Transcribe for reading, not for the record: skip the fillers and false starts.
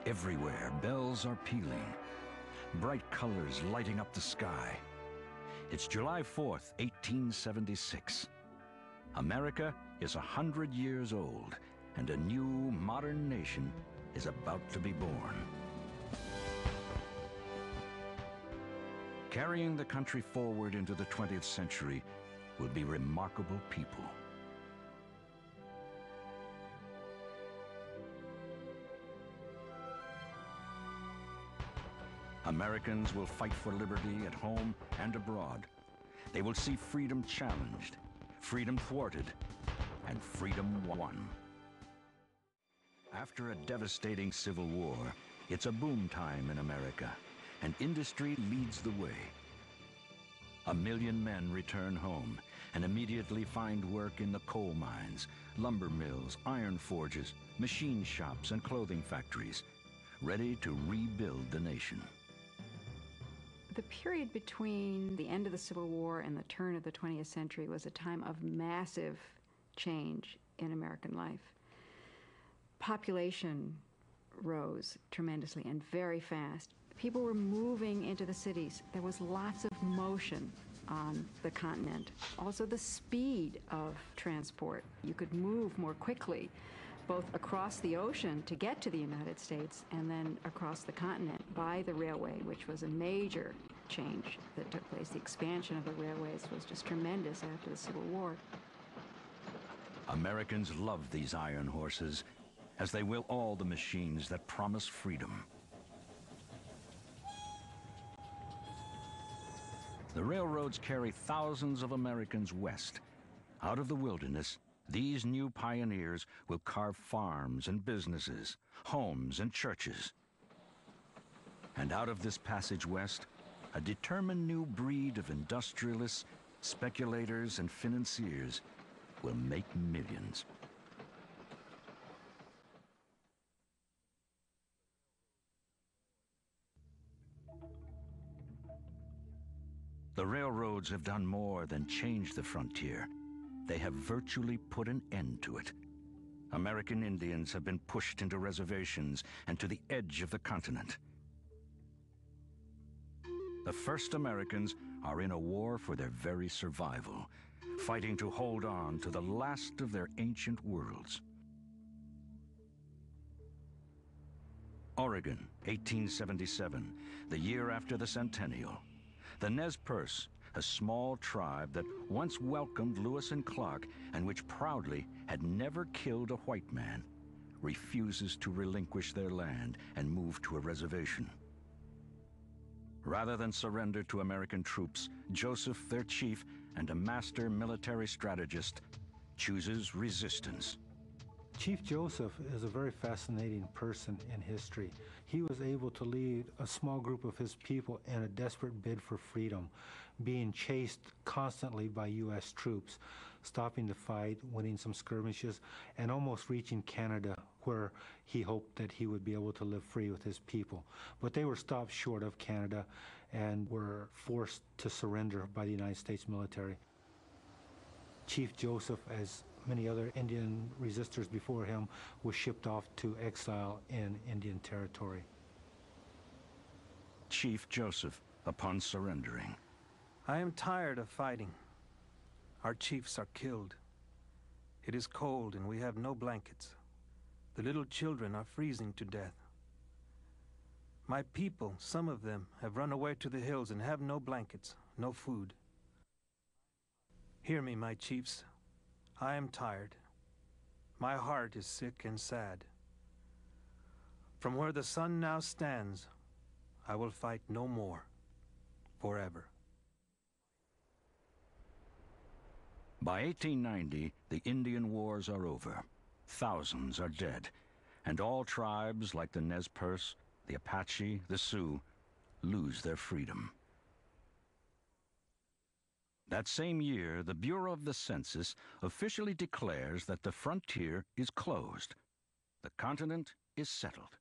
Everywhere, bells are pealing, bright colors lighting up the sky. It's July 4th, 1876. America is 100 years old, and a new, modern nation is about to be born. Carrying the country forward into the 20th century will be remarkable people. Americans will fight for liberty at home and abroad. They will see freedom challenged, freedom thwarted, and freedom won. After a devastating civil war, it's a boom time in America, and industry leads the way. 1 million men return home and immediately find work in the coal mines, lumber mills, iron forges, machine shops, and clothing factories, ready to rebuild the nation. The period between the end of the Civil War and the turn of the 20th century was a time of massive change in American life. Population rose tremendously and very fast. People were moving into the cities. There was lots of motion on the continent. Also, the speed of transport. You could move more quickly, both across the ocean to get to the United States and then across the continent by the railway, which was a major change that took place. The expansion of the railways was just tremendous after the Civil War. Americans love these iron horses, as they will all the machines that promise freedom. The railroads carry thousands of Americans west. Out of the wilderness, these new pioneers will carve farms and businesses, homes and churches. And out of this passage west, a determined new breed of industrialists, speculators, and financiers will make millions. The railroads have done more than change the frontier. They have virtually put an end to it. American Indians have been pushed into reservations and to the edge of the continent. The first Americans are in a war for their very survival, fighting to hold on to the last of their ancient worlds. Oregon, 1877, the year after the centennial. The Nez Perce, a small tribe that once welcomed Lewis and Clark and which proudly had never killed a white man, refuses to relinquish their land and move to a reservation. Rather than surrender to American troops, Joseph, their chief and a master military strategist, chooses resistance. Chief Joseph is a very fascinating person in history. He was able to lead a small group of his people in a desperate bid for freedom, being chased constantly by U.S. troops, stopping the fight, winning some skirmishes, and almost reaching Canada, where he hoped that he would be able to live free with his people. But they were stopped short of Canada and were forced to surrender by the United States military. Chief Joseph, as many other Indian resistors before him, was shipped off to exile in Indian territory. Chief Joseph, upon surrendering. I am tired of fighting. Our chiefs are killed. It is cold and we have no blankets. The little children are freezing to death. My people, some of them, have run away to the hills and have no blankets, no food. Hear me, my chiefs. I am tired. My heart is sick and sad. From where the sun now stands, I will fight no more, forever. By 1890, the Indian wars are over. Thousands are dead, and all tribes like the Nez Perce, the Apache, the Sioux, lose their freedom. That same year, the Bureau of the Census officially declares that the frontier is closed. The continent is settled.